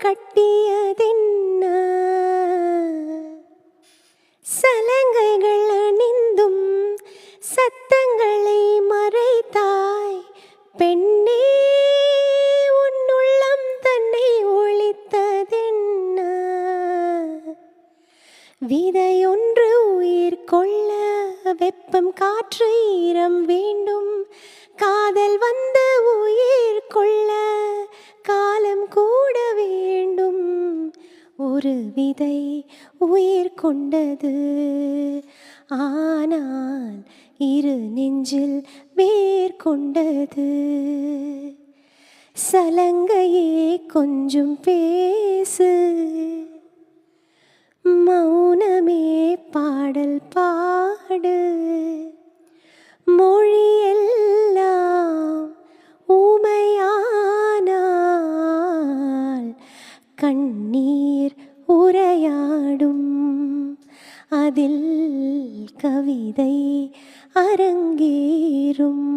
கட்டியதென்ன? சலங்கைகள் அணிந்தும் சத்தங்களை மறைத்தாய் பெண்ணே, உன்னுள்ளம் தன்னை ஒளித்ததென்ன? விதையொன்று உயிர் கொள்ள வெப்பம் காற்று ஈரம் வேண்டும். காதல் வந்து உயிர் கொள்ள காலம் கூட வேண்டும். ஒரு விதை உயிர் கொண்டது, ஆனால் இரு நெஞ்சில் வேர் கொண்டது. சலங்கையே கொஞ்சம் பேசு, மௌனமே பாடல் பாடு. மொழியெல்லாம் ஊமையானால் கண்ணீர் உரையாடும். அதில் கவிதை அரங்கேறும்.